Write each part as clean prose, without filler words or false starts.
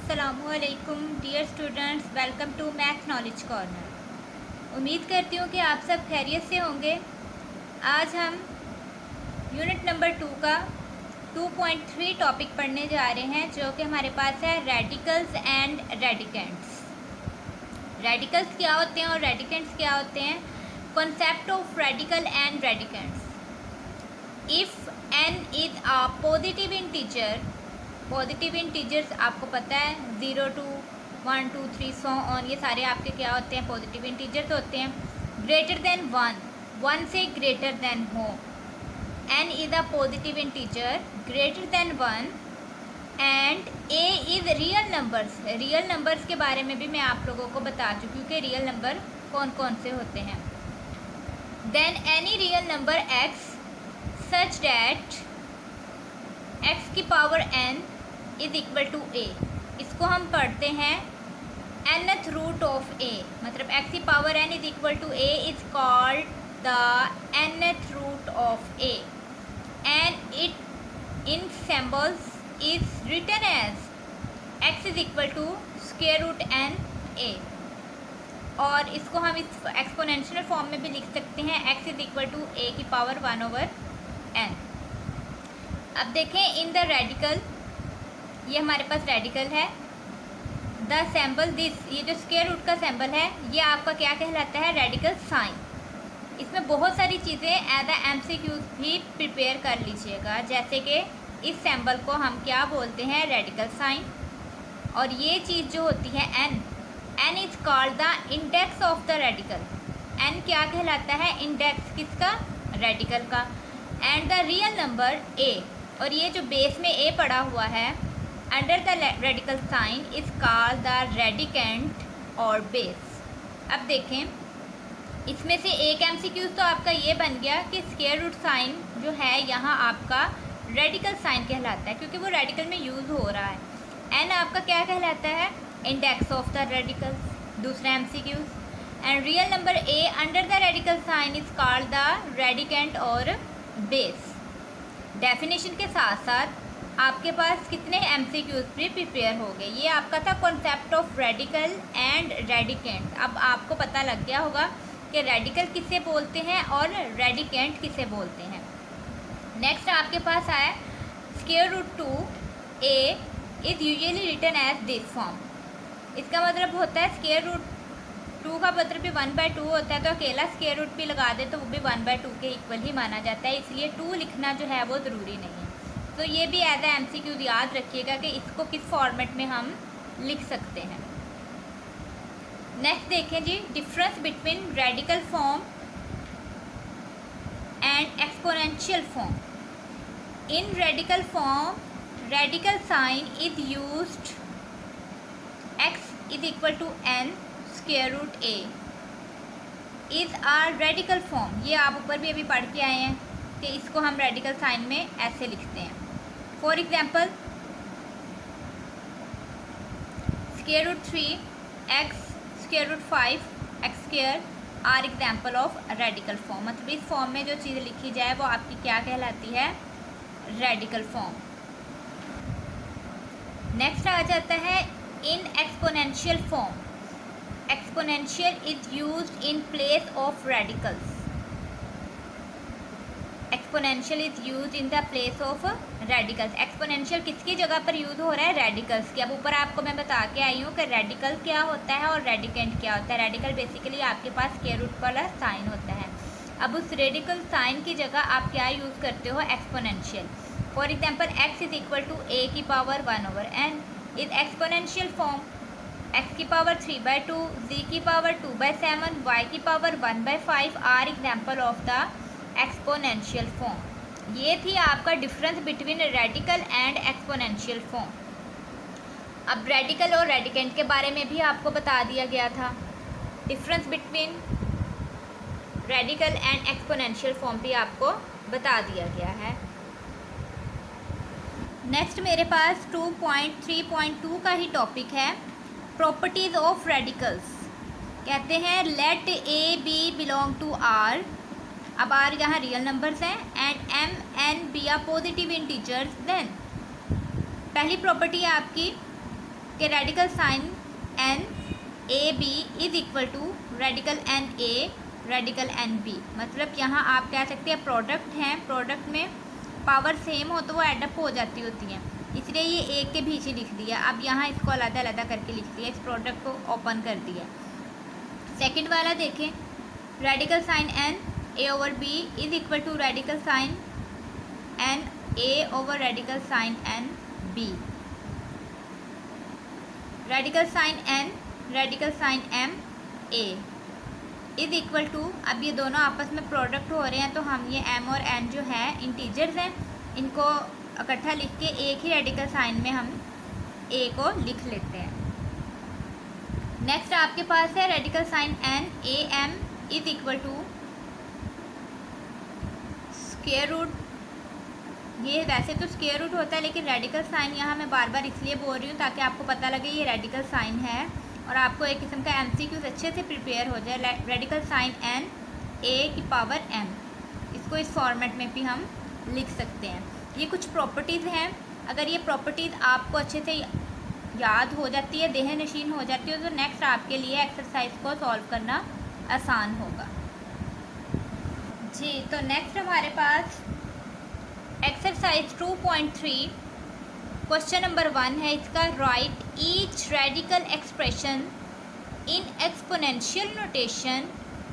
अस्सलामुअलैकुम dear students, welcome to math knowledge corner. उम्मीद करती हूँ कि आप सब खैरियत से होंगे। आज हम यूनिट नंबर 2 का 2.3 टॉपिक पढ़ने जा रहे हैं, जो कि हमारे पास है रेडिकल्स एंड रेडिकेंट्स। रेडिकल्स क्या होते हैं और रेडिकेंट्स क्या होते हैं। Concept of radical and radicands. If n is a positive integer, positive integers आपको पता है 0 to 1 2 3 सो ऑन, ये सारे आपके क्या होते हैं, पॉजिटिव इंटीजर्स होते हैं। ग्रेटर देन 1 से ग्रेटर देन हो। n is a positive integer greater than 1 and a is real numbers. Real numbers के बारे में भी मैं आप लोगों को बता चुकी हूँ कि रियल नंबर कौन कौन से होते हैं। Then any real number x such that x की power n is equal to a। इसको हम पढ़ते हैं nth रूट ऑफ a, मतलब x की power n is equal to a is called the nth root of a and it in symbols is written as x is equal to square root n a। और इसको हम इस exponential form में भी लिख सकते हैं, x is equal to a की पावर 1/n। अब देखें इन द रेडिकल, ये हमारे पास रेडिकल है। द सैम्बल दिस, ये जो स्क्वायर रूट का सैम्बल है ये आपका क्या कहलाता है, रेडिकल साइन। इसमें बहुत सारी चीज़ें एज अ MCQ भी प्रिपेयर कर लीजिएगा, जैसे कि इस सैम्बल को हम क्या बोलते हैं, रेडिकल साइन। और ये चीज़ जो होती है n is called the index of the radical. n क्या कहलाता है, इंडेक्स किसका, रेडिकल का। And the real number a, और ये जो बेस में a पड़ा हुआ है under the radical sign is called the radicand और बेस। अब देखें इसमें से एक MCQ तो आपका ये बन गया कि स्क्वायर रूट साइन जो है यहाँ आपका रेडिकल साइन कहलाता है, क्योंकि वो रेडिकल में यूज़ हो रहा है। n आपका क्या कहलाता है, इंडेक्स ऑफ द रेडिकल। दूसरा MCQ, and real number a under the radical sign is called the radicand और बेस। डेफिनेशन के साथ साथ आपके पास कितने MCQs भी प्रिपेयर हो गए। ये आपका था concept of radical and radicand. अब आपको पता लग गया होगा कि रेडिकल किसे बोलते हैं और रेडिकेंट किसे बोलते हैं। नेक्स्ट आपके पास आया square root 2a is usually written as this form. इसका मतलब होता है स्क्वायर रूट 2 का मतलब भी 1/2 होता है, तो अकेला स्क्वायर रूट भी लगा दे तो वो भी 1/2 के इक्वल ही माना जाता है, इसलिए 2 लिखना जो है वो ज़रूरी नहीं है। तो ये भी एज ए MCQ याद रखिएगा कि इसको किस फॉर्मेट में हम लिख सकते हैं। नेक्स्ट देखें जी, difference between radical form and exponential form. In radical form radical sign is used, x is equal to n square root a is are radical form. ये आप ऊपर भी अभी पढ़ के आए हैं कि इसको हम रेडिकल साइन में ऐसे लिखते हैं। For example square root 3 x square root 5 x square are example of radical form. मतलब इस फॉर्म में जो चीज़ लिखी जाए वो आपकी क्या कहलाती है, रेडिकल फॉर्म। नेक्स्ट आ जाता है in exponential form. Exponential is used in place of radicals. Exponential is use in the place of radicals. Exponential किसकी जगह पर यूज़ हो रहा है, रेडिकल्स की। अब ऊपर आपको मैं बता के आई हूँ कि रेडिकल क्या होता है और रेडिकेंट क्या होता है। रेडिकल बेसिकली आपके पास स्क्वायर रूट वाला साइन होता है। अब उस रेडिकल साइन की जगह आप क्या यूज़ करते हो, exponential. For example x is equal to a की power 1/n is exponential form. x की पावर 3/2, z की पावर 2/7, y की power 1/5 are example of the exponential form. ये थी आपका difference between radical and exponential form. अब radical और radicand के बारे में भी आपको बता दिया गया था। Difference between radical and exponential form भी आपको बता दिया गया है। नेक्स्ट मेरे पास 2.3.2 का ही टॉपिक है, प्रॉपर्टीज़ ऑफ रेडिकल्स। कहते हैं let a b belong to r। अब आर यहाँ रियल नंबर्स हैं and m n be are positive integers. Then पहली प्रॉपर्टी है आपकी कि radical sign n a b is equal to radical n a radical n b. मतलब यहाँ आप कह सकते हैं प्रोडक्ट हैं, प्रोडक्ट में पावर सेम हो तो वो एडअप हो जाती होती हैं, इसलिए ये एक के पीछे लिख दिया। अब यहाँ इसको अलग अलग करके लिख दिया, इस प्रोडक्ट को ओपन कर दिया। सेकंड वाला देखें, radical sign n a over b is equal to radical sign n a over radical sign n b. Radical sign n radical sign m a is equal to, अब ये दोनों आपस में प्रोडक्ट हो रहे हैं तो हम ये एम और एन जो है इंटीजर्स हैं, इनको इकट्ठा लिख के एक ही रेडिकल साइन में हम ए को लिख लेते हैं। नेक्स्ट आपके पास है radical sign n a m is equal to square root. ये वैसे तो स्क्वायर रूट होता है, लेकिन रेडिकल साइन यहाँ मैं बार बार इसलिए बोल रही हूँ ताकि आपको पता लगे ये रेडिकल साइन है और आपको एक किस्म का एमसीक्यूज अच्छे से प्रिपेयर हो जाए। रेडिकल साइन एन ए की पावर एम, इसको इस फॉर्मेट में भी हम लिख सकते हैं। ये कुछ प्रॉपर्टीज़ हैं, अगर ये प्रॉपर्टीज़ आपको अच्छे से याद हो जाती है, देह नशीन हो जाती है, तो नेक्स्ट आपके लिए एक्सरसाइज को सॉल्व करना आसान होगा जी। तो नेक्स्ट हमारे पास एक्सरसाइज 2.3 क्वेश्चन नंबर 1 है इसका। Right each radical expression in exponential notation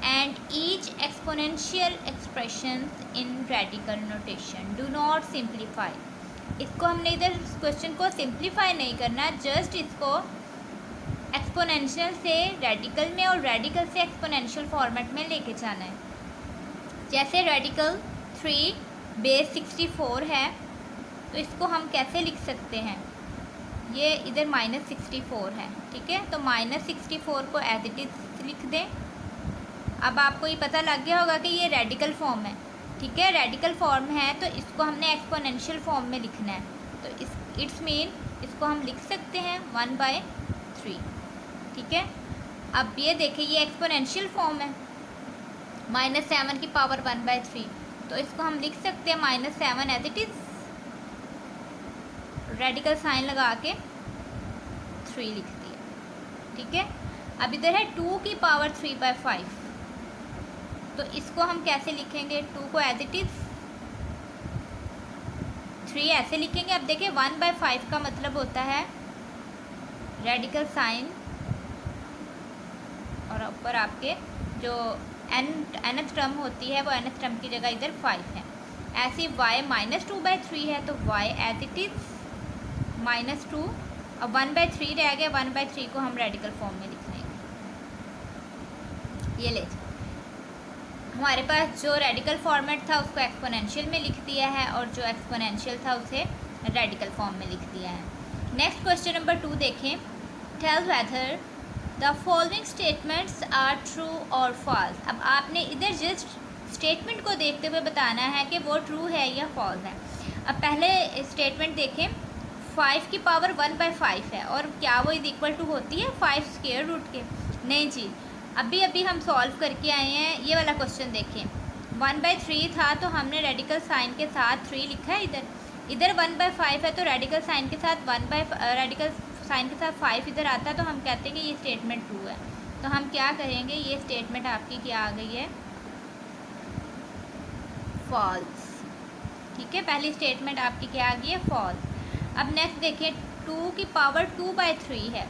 and each exponential expression in radical notation, do not simplify. इसको हमने इधर क्वेश्चन को सिंप्लीफाई नहीं करना, जस्ट इसको एक्सपोनेंशियल से रेडिकल में और रेडिकल से एक्सपोनेंशियल फॉर्मेट में लेके जाना है। जैसे रेडिकल 3 बेस 64 है तो इसको हम कैसे लिख सकते हैं, ये इधर -64 है, ठीक है, तो -64 को एज इट इज़ लिख दें। अब आपको ये पता लग गया होगा कि ये रेडिकल फॉर्म है, ठीक है, रेडिकल फॉर्म है तो इसको हमने एक्सपोनेंशियल फॉर्म में लिखना है। तो इट्स मीन इसको हम लिख सकते हैं 1/3, ठीक है। अब ये देखिए ये एक्सपोनेंशियल फॉर्म है, -7 की पावर 1/3, तो इसको हम लिख सकते हैं -7 as it is, radical sign लगा के 3 लिख दिया, ठीक है। अब इधर है 2 की पावर 3/5, तो इसको हम कैसे लिखेंगे, 2 को एज इट इज़ 3 ऐसे लिखेंगे। अब देखिए 1/5 का मतलब होता है रेडिकल साइन और ऊपर आपके जो nth टर्म होती है वो nth टर्म की जगह इधर 5 है। ऐसे y -2/3 है तो y एज इट इज़ -2, अब 1/3 रह गया, 1/3 को हम रेडिकल फॉर्म में लिख लेंगे। ये ले हमारे पास जो रेडिकल फॉर्मेट था उसको एक्सपोनेंशियल में लिख दिया है और जो एक्सपोनेंशियल था उसे रेडिकल फॉर्म में लिख दिया है। नेक्स्ट क्वेश्चन नंबर 2 देखें। Tell whether the following statements are true और फॉल्स। अब आपने इधर जस्ट स्टेटमेंट को देखते हुए बताना है कि वो ट्रू है या फॉल्स है। अब पहले स्टेटमेंट देखें, 5 की पावर 1/5 है और क्या वो इज इक्वल टू होती है 5 स्क्वायर रूट के? नहीं जी, अभी हम सॉल्व करके आए हैं। ये वाला क्वेश्चन देखें, 1/3 था तो हमने रेडिकल साइन के साथ 3 लिखा है, इधर 1/5 है तो रेडिकल साइन के साथ रेडिकल साइन के साथ 5 इधर आता है तो हम कहते हैं कि ये स्टेटमेंट ट्रू है। तो हम क्या करेंगे, ये स्टेटमेंट आपकी क्या आ गई है, फॉल्स, ठीक है। पहली स्टेटमेंट आपकी क्या आ गई है, फॉल्स। अब नेक्स्ट देखिए, 2 की पावर 2/3 है,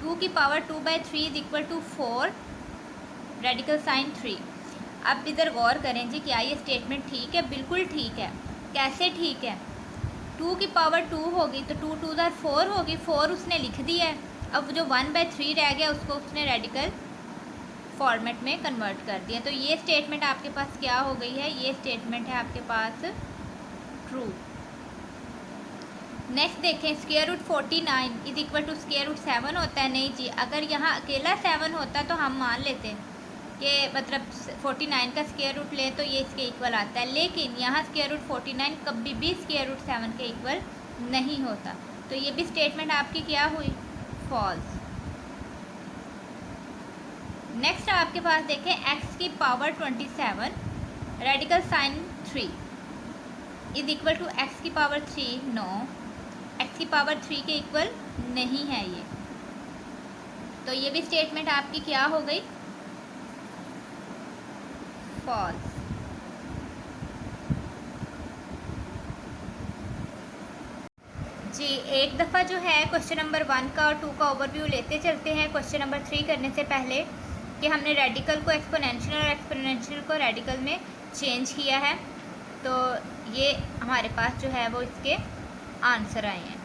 2 की power 2/3 is equal to 4 radical sign 3। अब इधर गौर करें जी, क्या ये स्टेटमेंट ठीक है? बिल्कुल ठीक है। कैसे ठीक है? 2 की पावर 2 होगी तो 2 2 4 होगी, 4 उसने लिख दिया है। अब जो 1/3 रह गया उसको उसने रेडिकल फॉर्मेट में कन्वर्ट कर दिया। तो ये स्टेटमेंट आपके पास क्या हो गई है, ये स्टेटमेंट है आपके पास ट्रू। नेक्स्ट देखें, square root 49 is equal to square root 7 होता है। नहीं जी, अगर यहाँ अकेला 7 होता तो हम मान लेते कि मतलब 49 का स्क्वायर रूट ले तो ये इसके इक्वल आता है, लेकिन यहाँ स्क्वायर रूट 49 कभी भी स्क्वायर रूट 7 के इक्वल नहीं होता। तो ये भी स्टेटमेंट आपकी क्या हुई, फॉल्स। नेक्स्ट आपके पास देखें, x की power 27 radical sign 3 is equal to x की पावर 3 नो एक्स की पावर 3 के इक्वल नहीं है ये। तो ये भी स्टेटमेंट आपकी क्या हो गई, फॉल्स। जी एक दफ़ा जो है क्वेश्चन नंबर 1 का और 2 का ओवरव्यू लेते चलते हैं क्वेश्चन नंबर 3 करने से पहले, कि हमने रेडिकल को एक्सपोनेंशियल और एक्सपोनेंशियल को रेडिकल में चेंज किया है। तो ये हमारे पास जो है वो इसके आंसर आए हैं।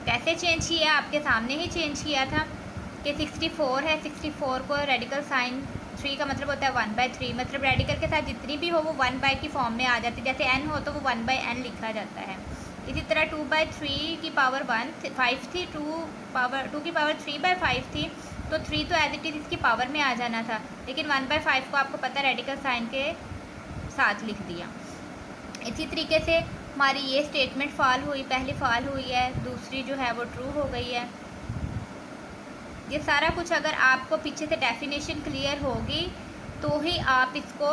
कैसे चेंज किया, आपके सामने ही चेंज किया था कि 64 है, 64 को रेडिकल साइन 3 का मतलब होता है 1/3, मतलब रेडिकल के साथ जितनी भी हो वो 1 की फॉर्म में आ जाती है। जैसे n हो तो वो 1/n लिखा जाता है। इसी तरह 2/3 की पावर 1 5 थी, 2 की पावर 3/5 थी, तो 3 तो एज इट इज़ इसकी पावर में आ जाना था, लेकिन 1/5 को आपको पता है रेडिकल साइन के साथ लिख दिया। इसी तरीके से हमारी ये स्टेटमेंट फॉल हुई, पहली फॉल हुई है, दूसरी जो है वो ट्रू हो गई है। ये सारा कुछ अगर आपको पीछे से डेफिनेशन क्लियर होगी तो ही आप इसको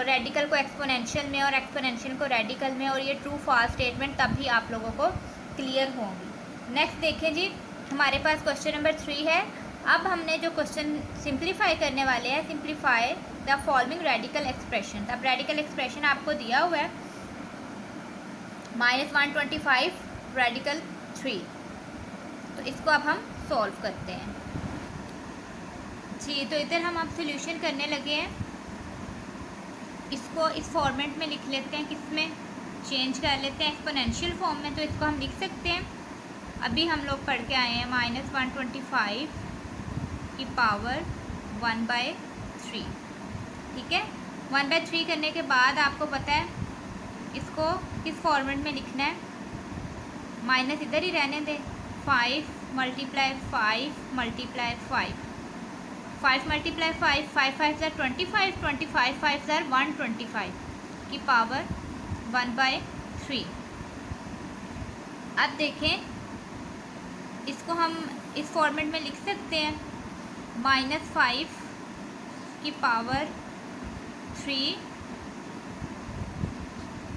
रेडिकल को एक्सपोनेंशियल में और एक्सपोनेंशियल को रेडिकल में, और ये ट्रू फॉल्स स्टेटमेंट तब भी आप लोगों को क्लियर होंगी। नेक्स्ट देखें जी, हमारे पास क्वेश्चन नंबर 3 है। अब हमने जो क्वेश्चन सिंप्लीफाई करने वाले हैं, simplify the following radical expression. अब रेडिकल एक्सप्रेशन आपको दिया हुआ है -125 रेडिकल 3, तो इसको अब हम सॉल्व करते हैं जी। तो इधर हम अब सॉल्यूशन करने लगे हैं, इसको इस फॉर्मेट में लिख लेते हैं, किसमें चेंज कर लेते हैं, एक्सपोनेंशियल फॉर्म में। तो इसको हम लिख सकते हैं, अभी हम लोग पढ़ के आए हैं -125 की पावर 1/3, ठीक है। 1/3 करने के बाद आपको पता है इसको किस फॉर्मेट में लिखना है, माइनस इधर ही रहने दें, 5 × 5 × 5 5 5 × 5 5 5 * 25 25 5 * 125 की पावर 1/3। अब देखें, इसको हम इस फॉर्मेट में लिख सकते हैं -5 की पावर 3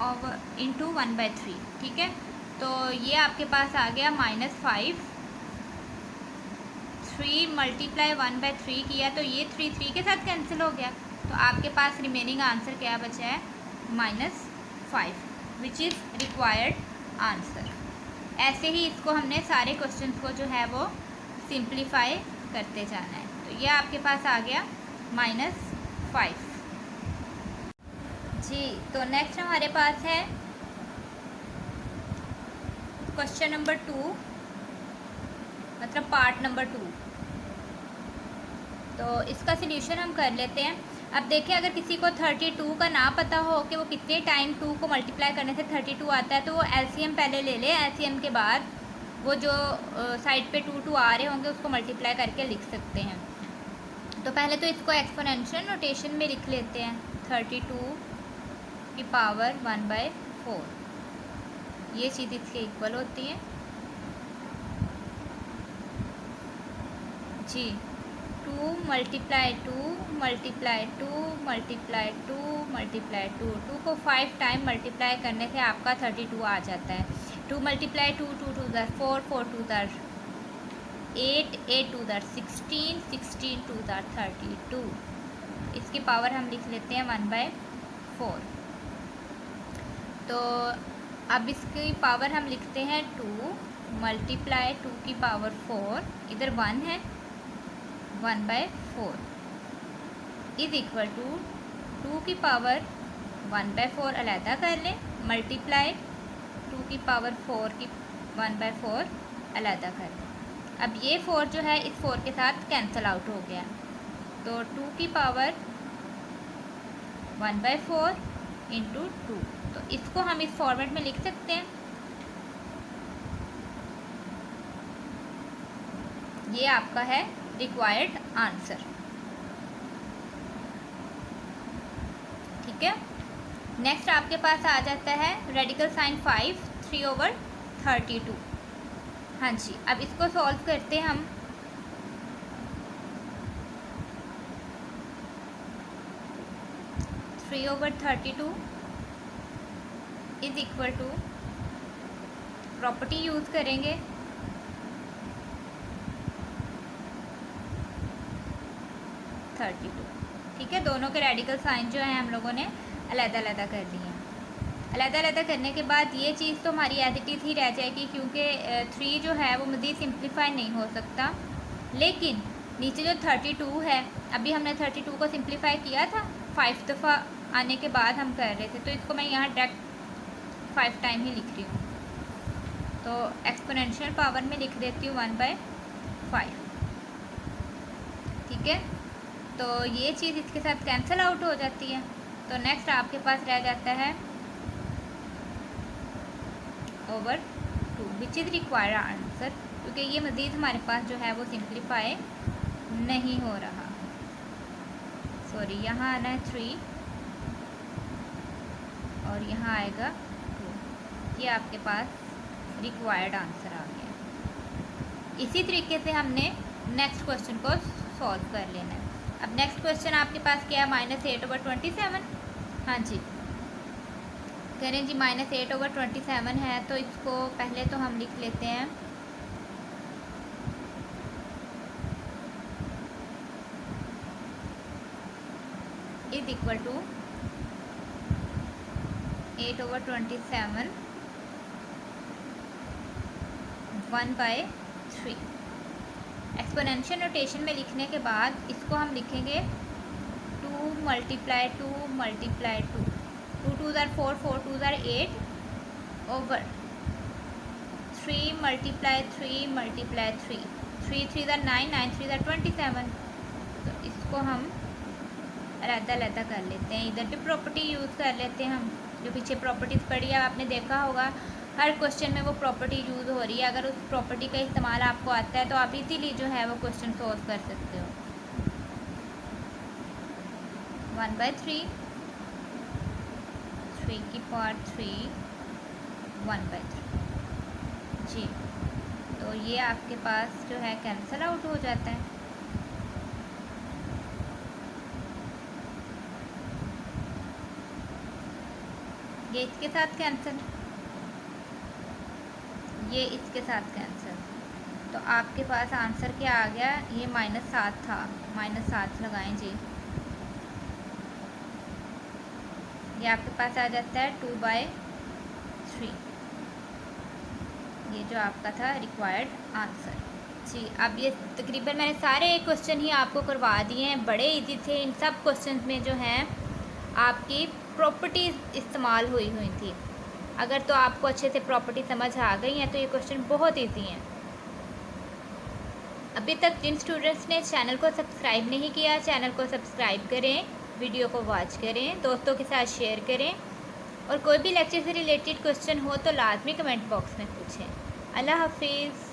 और इंटू 1/3, ठीक है। तो ये आपके पास आ गया -5, 3 × 1/3 किया तो ये 3 के साथ कैंसिल हो गया, तो आपके पास रिमेनिंग आंसर क्या बचा है, -5, विच इज़ रिक्वायर्ड आंसर। ऐसे ही इसको हमने सारे क्वेश्चंस को जो है वो सिंप्लीफाई करते जाना है। तो ये आपके पास आ गया -5 जी। तो नेक्स्ट हमारे पास है क्वेश्चन नंबर 2, मतलब पार्ट नंबर 2। तो इसका सल्यूशन हम कर लेते हैं। अब देखिए, अगर किसी को 32 का ना पता हो कि वो कितने टाइम 2 को मल्टीप्लाई करने से 32 आता है, तो वो एलसीएम पहले ले ले, एलसीएम के बाद वो जो साइड पे 2 आ रहे होंगे उसको मल्टीप्लाई करके लिख सकते हैं। तो पहले तो इसको एक्सपोनेंशियल नोटेशन में लिख लेते हैं, 32 की पावर 1/4, ये चीज़ इसके इक्वल होती है जी। 2 × 2 × 2 × 2 2 को 5 टाइम मल्टीप्लाई करने से आपका 32 आ जाता है। 2 × 2 2 2 * 4 4 2 8 8 2 16 16 2 32, इसकी पावर हम लिख लेते हैं 1/4। तो अब इसकी पावर हम लिखते हैं 2 × 2 की पावर 4, इधर 1 है, 1/4 इज़ इक्वल टू 2 की पावर 1/4 अलहदा कर लें, मल्टीप्लाई 2 की पावर 4 की 1/4 अलहदा कर लें। अब ये 4 जो है इस 4 के साथ कैंसिल आउट हो गया, तो 2 की पावर 1/4 इंटू 2, तो इसको हम इस फॉर्मेट में लिख सकते हैं। ये आपका है रिक्वायर्ड आंसर, ठीक है। नेक्स्ट आपके पास आ जाता है रेडिकल साइन 5 3/32। हाँ जी, अब इसको सॉल्व करते हैं हम। Three over 32 is equal to property use करेंगे, थर्टी टू। ठीक है, दोनों के रेडिकल साइन जो है हम लोगों ने अलग-अलग कर दिए हैं। अलग-अलग करने के बाद ये चीज़ तो हमारी एज इट इज़ ही रह जाएगी, क्योंकि 3 जो है वो मज़ीद सिंप्लीफाई नहीं हो सकता। लेकिन नीचे जो 32 है, अभी हमने 32 को सिंप्लीफाई किया था 5 दफ़ा आने के बाद हम कर रहे थे, तो इसको मैं यहाँ डायरेक्ट 5 टाइम ही लिख रही हूँ। तो एक्सपोनेंशियल पावर में लिख देती हूँ 1/5। ठीक है, तो ये चीज़ इसके साथ कैंसिल आउट हो जाती है। तो नेक्स्ट आपके पास रह जाता है over 2 which is required answer, क्योंकि ये मज़ीद हमारे पास जो है वो सिंप्लीफाई नहीं हो रहा। सॉरी, यहाँ आना है 3 और यहाँ आएगा 2। ये आपके पास रिक्वायर्ड आंसर आ गया। इसी तरीके से हमने नेक्स्ट क्वेश्चन को सॉल्व कर लेना है। अब नेक्स्ट क्वेश्चन आपके पास क्या है, -8/27। हाँ जी, कह रहे हैं जी -8/27 है, तो इसको पहले तो हम लिख लेते हैं is equal to 8/27 1/3। Exponential notation में लिखने के बाद इसको हम लिखेंगे 2 × 2 × 2, 2 2 ज़ार 4, 4 2 ज़ार 8 ओवर 3 × 3 × 3, 3 3 ज़ार 9, 9 3 ज़ार 27। तो इसको हम अलग-अलग कर लेते हैं, इधर भी प्रॉपर्टी यूज़ कर लेते हैं हम। जो पीछे प्रॉपर्टीज़ पढ़ी है आपने देखा होगा, हर क्वेश्चन में वो प्रॉपर्टी यूज़ हो रही है। अगर उस प्रॉपर्टी का इस्तेमाल आपको आता है तो आप इजीली जो है वो क्वेश्चन सॉल्व कर सकते हो। 1/3, 3 की पावर 3, 1/3 जी। तो ये आपके पास जो है कैंसिल आउट हो जाता है। ये इसके साथ कैंसिल, ये इसके साथ कैंसिल। तो आपके पास आंसर क्या आ गया, ये -7 था, -7 लगाएं जी। ये आपके पास आ जाता है 2/3। ये जो आपका था रिक्वायर्ड आंसर जी। अब ये तकरीबन मैंने सारे क्वेश्चन ही आपको करवा दिए हैं, बड़े इजी थे। इन सब क्वेश्चन में जो हैं आपकी प्रॉपर्टीज़ इस्तेमाल हुई थी। अगर तो आपको अच्छे से प्रॉपर्टी समझ आ गई हैं तो ये क्वेश्चन बहुत इजी हैं। अभी तक जिन स्टूडेंट्स ने चैनल को सब्सक्राइब नहीं किया, चैनल को सब्सक्राइब करें, वीडियो को वॉच करें, दोस्तों के साथ शेयर करें, और कोई भी लेक्चर से रिलेटेड क्वेश्चन हो तो लाजमी कमेंट बॉक्स में पूछें। अल्लाह हाफिज़।